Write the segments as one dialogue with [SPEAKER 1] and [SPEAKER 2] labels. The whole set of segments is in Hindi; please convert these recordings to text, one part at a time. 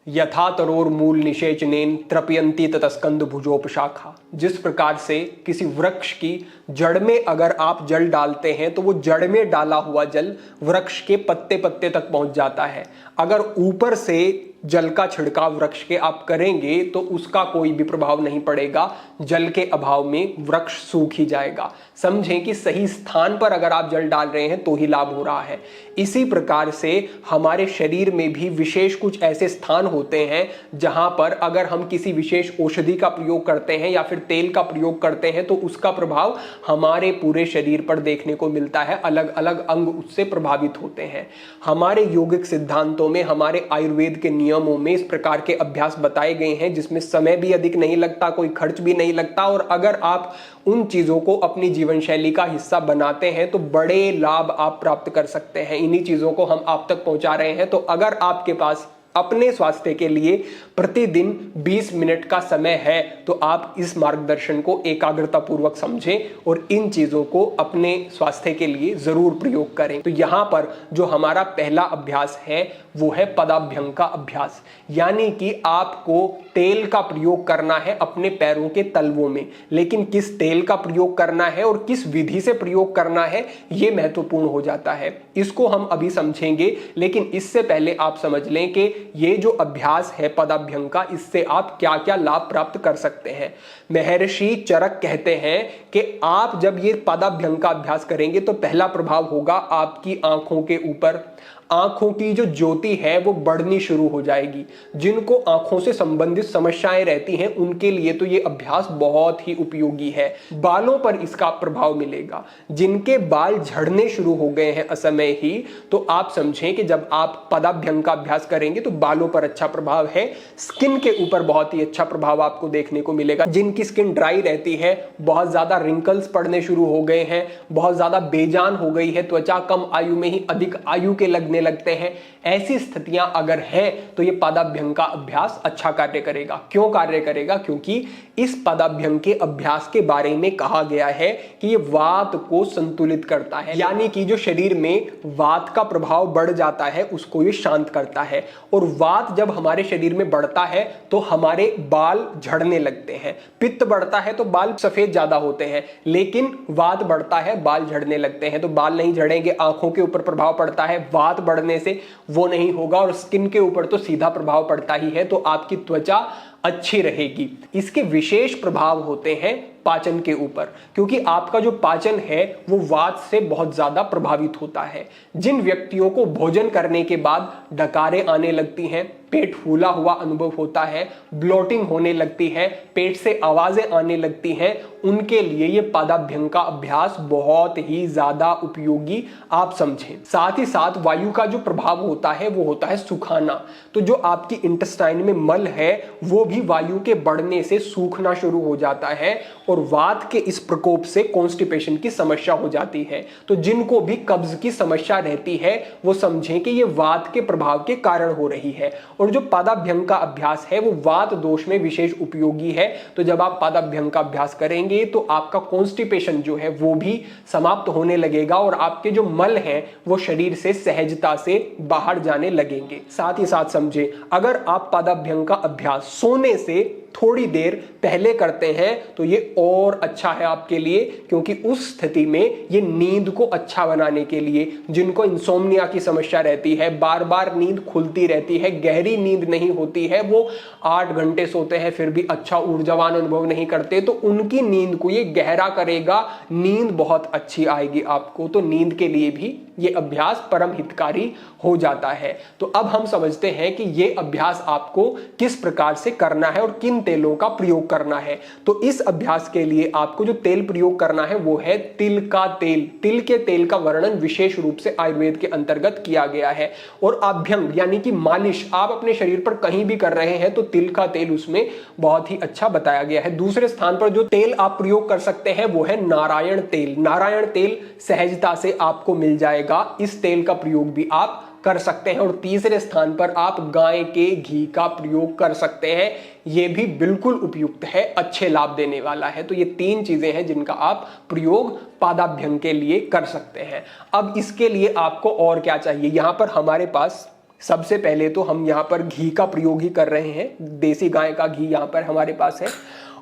[SPEAKER 1] यथा तरोर मूल निषेचनेन त्रपयंती ततस्कंद भुजोपशाखा। जिस प्रकार से किसी वृक्ष की जड़ में अगर आप जल डालते हैं तो वो जड़ में डाला हुआ जल वृक्ष के पत्ते पत्ते तक पहुंच जाता है। अगर ऊपर से जल का छिड़काव वृक्ष के आप करेंगे तो उसका कोई भी प्रभाव नहीं पड़ेगा, जल के अभाव में वृक्ष सूख ही जाएगा। समझें कि सही स्थान पर अगर आप जल डाल रहे हैं तो ही लाभ हो रहा है। इसी प्रकार से हमारे शरीर में भी विशेष कुछ ऐसे स्थान होते हैं जहां पर अगर हम किसी विशेष औषधि का प्रयोग करते हैं या फिर तेल का प्रयोग करते हैं तो उसका प्रभाव हमारे पूरे शरीर पर देखने को मिलता है, अलग अलग अंग उससे प्रभावित होते हैं। हमारे योगिक सिद्धांतों में, हमारे आयुर्वेद के नियमों में इस प्रकार के अभ्यास बताए गए हैं जिसमें समय भी अधिक नहीं लगता, कोई खर्च भी नहीं लगता, और अगर आप उन चीजों को अपनी जीवन शैली का हिस्सा बनाते हैं तो बड़े लाभ आप प्राप्त कर सकते हैं। इन्हीं चीजों को हम आप तक पहुंचा रहे हैं। तो अगर आपके पास अपने स्वास्थ्य के लिए प्रतिदिन 20 मिनट का समय है तो आप इस मार्गदर्शन को एकाग्रता पूर्वक समझें और इन चीजों को अपने स्वास्थ्य के लिए जरूर प्रयोग करें। तो यहां पर जो हमारा पहला अभ्यास है वो है पदाभ्यंग का अभ्यास, यानी कि आपको तेल का प्रयोग करना है अपने पैरों के तलवों में। लेकिन किस तेल का प्रयोग करना है और किस विधि से प्रयोग करना है यह महत्वपूर्ण हो जाता है। इसको हम अभी समझेंगे, लेकिन इससे पहले आप समझ लें कि ये जो अभ्यास है पदाभ्यंग का, इससे आप क्या क्या लाभ प्राप्त कर सकते हैं। महर्षि चरक कहते हैं कि आप जब ये पदाभ्यंग का अभ्यास करेंगे तो पहला प्रभाव होगा आपकी आंखों के ऊपर। आंखों की जो ज्योति है वो बढ़नी शुरू हो जाएगी। जिनको आंखों से संबंधित समस्याएं रहती हैं उनके लिए तो ये अभ्यास बहुत ही उपयोगी है। बालों पर इसका प्रभाव मिलेगा। जिनके बाल झड़ने शुरू हो गए हैं असमय ही, तो आप समझें कि जब आप पदाभ्यंग का अभ्यास करेंगे तो बालों पर अच्छा प्रभाव है। स्किन के ऊपर बहुत ही अच्छा प्रभाव आपको देखने को मिलेगा। जिनकी स्किन ड्राई रहती है, बहुत ज्यादा रिंकल्स पड़ने शुरू हो गए हैं, बहुत ज्यादा बेजान हो गई है त्वचा, कम आयु में ही अधिक आयु के लगने लगते हैं, ऐसी स्थितियां अगर हैं तो यह पदाभ्यंग का अभ्यास अच्छा कार्य करेगा। क्यों कार्य करेगा? क्योंकि इस पदाभ्यंग के अभ्यास के बारे में कहा गया है कि यह वात को संतुलित करता है, यानी कि जो शरीर में वात का प्रभाव बढ़ जाता है उसको यह शांत करता है। और वात जब हमारे शरीर में बढ़ता है तो हमारे बाल झड़ने लगते हैं। पित्त बढ़ता है तो बाल सफेद ज्यादा होते हैं, लेकिन वात बढ़ता है बाल झड़ने लगते हैं। तो बाल नहीं झड़ेंगे, आंखों के ऊपर प्रभाव पड़ता है, वात बढ़ने से वो नहीं होगा, और स्किन के ऊपर तो सीधा प्रभाव पड़ता ही है, तो आपकी त्वचा अच्छी रहेगी। इसके विशेष प्रभाव होते हैं पाचन के ऊपर, क्योंकि आपका जो पाचन है वो वात से बहुत ज्यादा प्रभावित होता है। जिन व्यक्तियों को भोजन करने के बाद डकारें आने लगती हैं, पेट फूला हुआ अनुभव होता है, ब्लोटिंग होने लगती है, पेट से आवाजें आने लगती हैं, उनके लिए ये पदाभ्यंग का अभ्यास बहुत ही ज्यादा उपयोगी आप समझें। साथ ही साथ वायु का जो प्रभाव होता है वो होता है सुखाना। तो जो आपकी इंटेस्टाइन में मल है वो भी वायु के बढ़ने से सूखना शुरू हो जाता है और वात के इस प्रकोप से कॉन्स्टिपेशन की समस्या हो जाती है। तो जिनको भी कब्ज की समस्या रहती है वो समझें कि ये वात के प्रभाव के कारण हो रही है। और जो पदाभ्यंग का अभ्यास है वो वात दोष में विशेष उपयोगी है। तो जब आप पदाभ्यंग का अभ्यास करेंगे तो आपका कॉन्स्टिपेशन जो है वो भी समाप्त होने लगेगा और आपके जो मल हैं वो शरीर से सहजता से बाहर जाने लगेंगे। साथ ही साथ समझे, अगर आप पदाभ्यंग का अभ्यास सोने से थोड़ी देर पहले करते हैं तो ये और अच्छा है आपके लिए, क्योंकि उस स्थिति में ये नींद को अच्छा बनाने के लिए, जिनको इंसोम्निया की समस्या रहती है, बार बार नींद खुलती रहती है, गहरी नींद नहीं होती है, वो 8 घंटे सोते हैं फिर भी अच्छा ऊर्जावान अनुभव नहीं करते, तो उनकी नींद को ये गहरा करेगा, नींद बहुत अच्छी आएगी आपको। तो नींद के लिए भी ये अभ्यास परम हितकारी हो जाता है। तो अब हम समझते हैं कि ये अभ्यास आपको किस प्रकार से करना है और किन तेलों का प्रयोग करना है। तो इस अभ्यास के लिए आपको जो तेल प्रयोग करना है वो है तिल का तेल। तिल के तेल का वर्णन विशेष रूप से आयुर्वेद के अंतर्गत किया गया है। और अभ्यंग यानी कि मालिश आप अपने शरीर पर कहीं भी कर रहे हैं तो तिल का तेल उसमें बहुत ही अच्छा बताया गया है। दूसरे स्थान पर जो तेल आप प्रयोग कर सकते हैं वो है नारायण तेल। नारायण तेल सहजता से आपको मिल जाएगा, इस तेल का प्रयोग भी आप कर सकते हैं। और तीसरे स्थान पर आप गाय के घी का प्रयोग कर सकते हैं, यह भी बिल्कुल उपयुक्त है, अच्छे लाभ देने वाला है। तो ये 3 चीजें हैं जिनका आप प्रयोग पादाभ्यंग के लिए कर सकते हैं। अब इसके लिए आपको और क्या चाहिए, यहां पर हमारे पास सबसे पहले तो हम यहाँ पर घी का प्रयोग ही कर रहे हैं, देसी गाय का घी यहाँ पर हमारे पास है।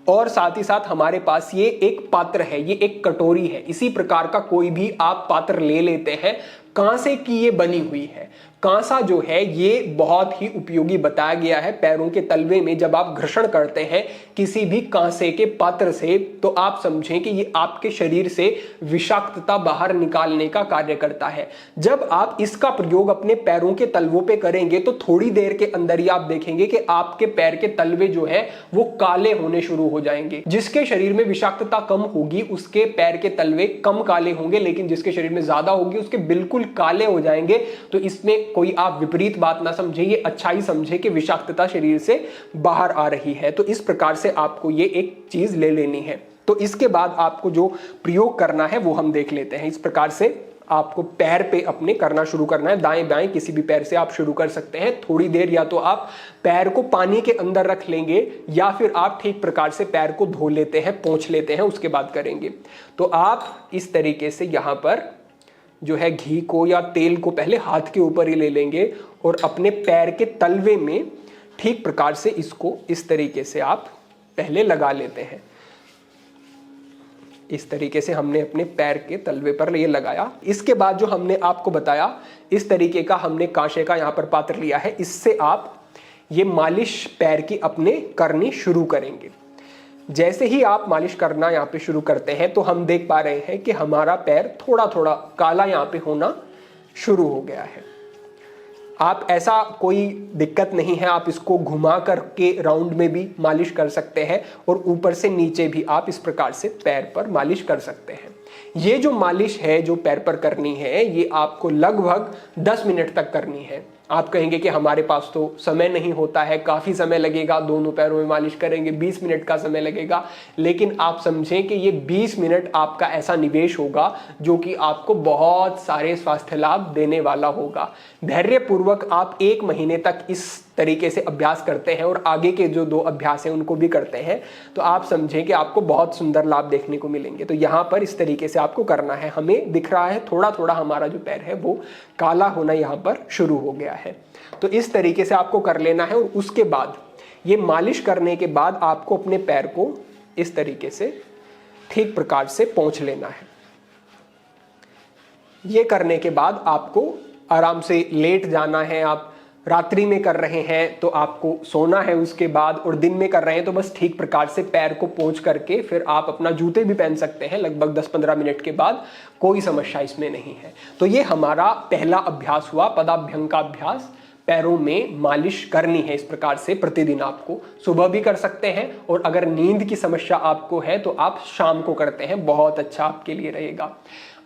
[SPEAKER 1] और साथ ही साथ हमारे पास ये एक पात्र है, ये एक कटोरी है। इसी प्रकार का कोई भी आप पात्र ले लेते हैं, कांसे की ये बनी हुई है। कांसा जो है ये बहुत ही उपयोगी बताया गया है पैरों के तलवे में। जब आप घर्षण करते हैं किसी भी कांसे के पात्र से, तो आप समझें कि ये आपके शरीर से विषाक्तता बाहर निकालने का कार्य करता है। जब आप इसका प्रयोग अपने पैरों के तलवों पे करेंगे तो थोड़ी देर के अंदर ही आप देखेंगे कि आपके पैर के तलवे जो है वो काले होने शुरू हो जाएंगे। जिसके शरीर में विषाक्तता कम होगी उसके पैर के तलवे कम काले होंगे, लेकिन जिसके शरीर में ज्यादा होगी उसके बिल्कुल काले हो जाएंगे। तो इसमें कोई आप विपरीत बात ना समझे, ये अच्छा ही समझे कि विषाक्तता शरीर से बाहर आ रही है। तो इस प्रकार से आपको ये एक चीज ले लेनी है। तो इसके बाद आपको जो प्रयोग करना है वो हम देख लेते हैं। इस प्रकार से आपको पैर पे अपने करना शुरू करना है। दाएं बाएं किसी भी पैर से आप शुरू कर सकते हैं। थोड़ी देर या तो आप पैर को पानी के अंदर रख लेंगे या फिर आप ठीक प्रकार से पैर को धो लेते हैं, पोंछ लेते हैं, उसके बाद करेंगे। तो आप इस तरीके से यहां पर जो है घी को या तेल को पहले हाथ के ऊपर ही ले लेंगे और अपने पैर के तलवे में ठीक प्रकार से इसको इस तरीके से आप पहले लगा लेते हैं। इस तरीके से हमने अपने पैर के तलवे पर ये लगाया। इसके बाद जो हमने आपको बताया, इस तरीके का हमने कांसे का यहाँ पर पात्र लिया है, इससे आप ये मालिश पैर की अपने करनी शुरू करेंगे। जैसे ही आप मालिश करना यहाँ पे शुरू करते हैं तो हम देख पा रहे हैं कि हमारा पैर थोड़ा थोड़ा काला यहाँ पे होना शुरू हो गया है। आप ऐसा कोई दिक्कत नहीं है, आप इसको घुमा करके राउंड में भी मालिश कर सकते हैं और ऊपर से नीचे भी आप इस प्रकार से पैर पर मालिश कर सकते हैं। ये जो मालिश है जो पैर पर करनी है ये आपको लगभग 10 मिनट तक करनी है। आप कहेंगे कि हमारे पास तो समय नहीं होता है, काफ़ी समय लगेगा, दोनों पैरों में मालिश करेंगे 20 मिनट का समय लगेगा। लेकिन आप समझें कि ये 20 मिनट आपका ऐसा निवेश होगा जो कि आपको बहुत सारे स्वास्थ्य लाभ देने वाला होगा। धैर्यपूर्वक आप 1 महीने तक इस तरीके से अभ्यास करते हैं और आगे के जो 2 अभ्यास हैं उनको भी करते हैं तो आप समझें कि आपको बहुत सुंदर लाभ देखने को मिलेंगे। तो यहाँ पर इस तरीके से आपको करना है। हमें दिख रहा है थोड़ा थोड़ा हमारा जो पैर है वो काला होना यहाँ पर शुरू हो गया है। तो इस तरीके से आपको कर लेना है और उसके बाद ये मालिश करने के बाद आपको अपने पैर को इस तरीके से ठीक प्रकार से पोंछ लेना है। ये करने के बाद आपको आराम से लेट जाना है। आप रात्रि में कर रहे हैं तो आपको सोना है उसके बाद, और दिन में कर रहे हैं तो बस ठीक प्रकार से पैर को पोंछ करके फिर आप अपना जूते भी पहन सकते हैं लगभग 10-15 मिनट के बाद, कोई समस्या इसमें नहीं है। तो ये हमारा पहला अभ्यास हुआ, पदाभ्यंग का अभ्यास। पैरों में मालिश करनी है इस प्रकार से प्रतिदिन। आपको सुबह भी कर सकते हैं और अगर नींद की समस्या आपको है तो आप शाम को करते हैं, बहुत अच्छा आपके लिए रहेगा।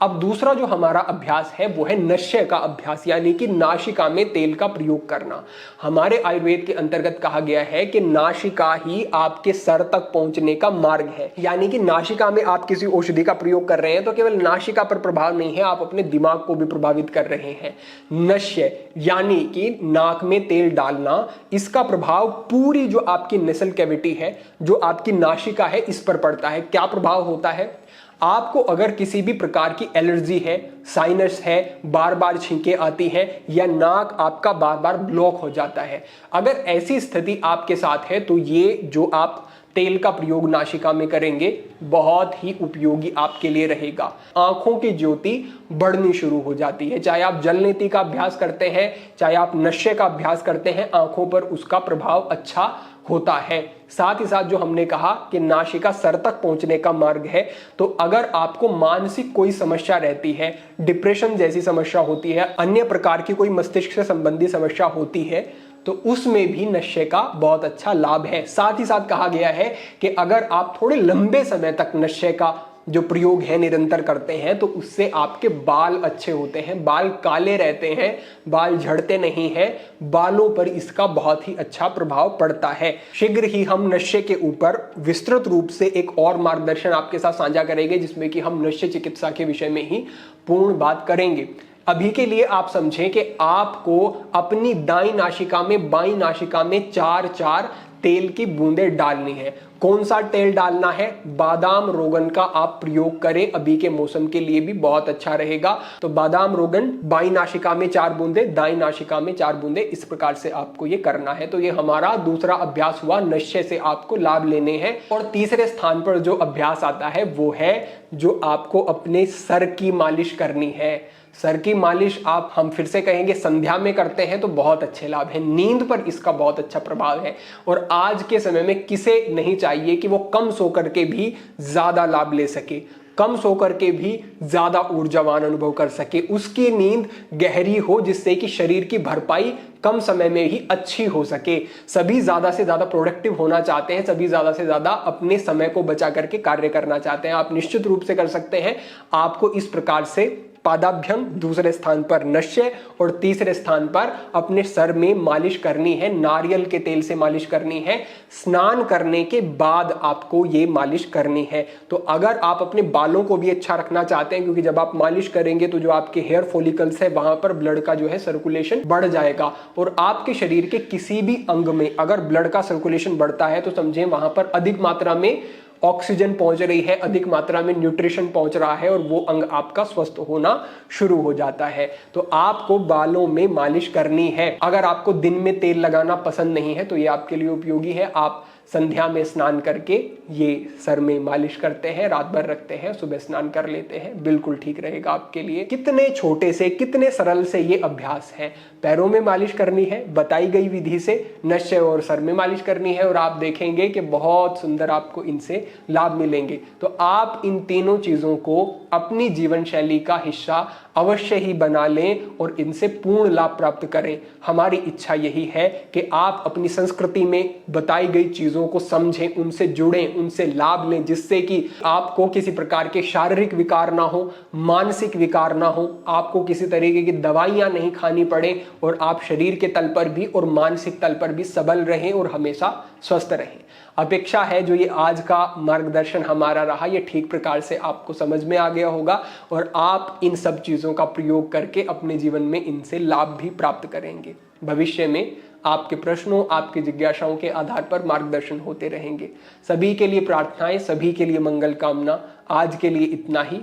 [SPEAKER 1] अब दूसरा जो हमारा अभ्यास है वो है नश्य का अभ्यास, यानी कि नासिका में तेल का प्रयोग करना। हमारे आयुर्वेद के अंतर्गत कहा गया है कि नासिका ही आपके सर तक पहुंचने का मार्ग है। यानी कि नासिका में आप किसी औषधि का प्रयोग कर रहे हैं तो केवल नासिका पर प्रभाव नहीं है, आप अपने दिमाग को भी प्रभावित कर रहे हैं। नश्य यानी कि नाक में तेल डालना, इसका प्रभाव पूरी जो आपकी नेसल कैविटी है, जो आपकी नासिका है, इस पर पड़ता है। क्या प्रभाव होता है? आपको अगर किसी भी प्रकार की एलर्जी है, साइनस है, बार बार छींकें आती हैं या नाक आपका बार बार ब्लॉक हो जाता है, अगर ऐसी स्थिति आपके साथ है तो ये जो आप तेल का प्रयोग नासिका में करेंगे बहुत ही उपयोगी आपके लिए रहेगा। आंखों की ज्योति बढ़नी शुरू हो जाती है। चाहे आप जलनेति का अभ्यास करते हैं, चाहे आप नश्य का अभ्यास करते हैं, आंखों पर उसका प्रभाव अच्छा होता है। साथ ही साथ जो हमने कहा कि नासिका सर तक पहुंचने का मार्ग है, तो अगर आपको मानसिक कोई समस्या रहती है, डिप्रेशन जैसी समस्या होती है, अन्य प्रकार की कोई मस्तिष्क से संबंधी समस्या होती है, तो उसमें भी नश्य का बहुत अच्छा लाभ है। साथ ही साथ कहा गया है कि अगर आप थोड़े लंबे समय तक नश्य का जो प्रयोग है निरंतर करते हैं तो उससे आपके बाल अच्छे होते हैं, बाल काले रहते हैं, बाल झड़ते नहीं हैं, बालों पर इसका बहुत ही अच्छा प्रभाव पड़ता है। शीघ्र ही हम नश्य के ऊपर विस्तृत रूप से एक और मार्गदर्शन आपके साथ साझा करेंगे जिसमें कि हम नश्य चिकित्सा के विषय में ही पूर्ण बात करेंगे। अभी के लिए आप समझें कि आपको अपनी दाईं नासिका में, बाईं नासिका में 4-4 तेल की बूंदें डालनी है। कौन सा तेल डालना है? बादाम रोगन का आप प्रयोग करें, अभी के मौसम के लिए भी बहुत अच्छा रहेगा। तो बादाम रोगन बाई नासिका में 4 बूंदे, दाई नासिका में 4 बूंदे, इस प्रकार से आपको ये करना है। तो ये हमारा दूसरा अभ्यास हुआ, नशे से आपको लाभ लेने हैं। और तीसरे स्थान पर जो अभ्यास आता है वो है जो आपको अपने सर की मालिश करनी है। सर की मालिश आप, हम फिर से कहेंगे, संध्या में करते हैं तो बहुत अच्छे लाभ हैं। नींद पर इसका बहुत अच्छा प्रभाव है। और आज के समय में किसे नहीं चाहिए कि वो कम सो करके भी ज्यादा लाभ ले सके, कम सो करके भी ज्यादा ऊर्जावान अनुभव कर सके, उसकी नींद गहरी हो जिससे कि शरीर की भरपाई कम समय में ही अच्छी हो सके। सभी ज्यादा से ज्यादा प्रोडक्टिव होना चाहते हैं, सभी ज्यादा से ज्यादा अपने समय को बचा करके कार्य करना चाहते हैं। आप निश्चित रूप से कर सकते हैं। आपको इस प्रकार से पादाभ्यंग, दूसरे स्थान पर नश्य और तीसरे स्थान पर अपने सर में मालिश करनी है। नारियल के तेल से मालिश करनी है। स्नान करने के बाद आपको ये मालिश करनी है। तो अगर आप अपने बालों को भी अच्छा रखना चाहते हैं, क्योंकि जब आप मालिश करेंगे तो जो आपके हेयर फॉलिकल्स है वहां पर ब्लड का जो है सर्कुलेशन बढ़ जाएगा। और आपके शरीर के किसी भी अंग में अगर ब्लड का सर्कुलेशन बढ़ता है तो समझें वहां पर अधिक मात्रा में ऑक्सीजन पहुंच रही है, अधिक मात्रा में न्यूट्रिशन पहुंच रहा है और वो अंग आपका स्वस्थ होना शुरू हो जाता है। तो आपको बालों में मालिश करनी है। अगर आपको दिन में तेल लगाना पसंद नहीं है तो ये आपके लिए उपयोगी है। आप संध्या में स्नान करके ये सर में मालिश करते हैं, रात भर रखते हैं, सुबह स्नान कर लेते हैं, बिल्कुल ठीक रहेगा आपके लिए। कितने छोटे से, कितने सरल से ये अभ्यास है। पैरों में मालिश करनी है बताई गई विधि से, नश्य और सर में मालिश करनी है, और आप देखेंगे कि बहुत सुंदर आपको इनसे लाभ मिलेंगे। तो आप इन तीनों चीजों को अपनी जीवन शैली का हिस्सा अवश्य ही बना लें और इनसे पूर्ण लाभ प्राप्त करें। हमारी इच्छा यही है कि आप अपनी संस्कृति में बताई गई चीजों को समझें, उनसे जुड़ें, उनसे लाभ लें, जिससे कि आपको किसी प्रकार के शारीरिक विकार ना हो, मानसिक विकार ना हो, आपको किसी तरीके की दवाइयां नहीं खानी पड़े और आप शरीर के तल पर भी और मानसिक तल पर भी सबल रहें और हमेशा स्वस्थ रहें। अपेक्षा है जो ये आज का मार्गदर्शन हमारा रहा, ये ठीक प्रकार से आपको समझ में आ गया होगा और आप इन सब चीजों का प्रयोग करके अपने जीवन में इनसे लाभ भी प्राप्त करेंगे। भविष्य में आपके प्रश्नों, आपकी जिज्ञासाओं के आधार पर मार्गदर्शन होते रहेंगे। सभी के लिए प्रार्थनाएं, सभी के लिए मंगल कामना। आज के लिए इतना ही।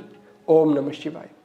[SPEAKER 1] ओम नमः शिवाय।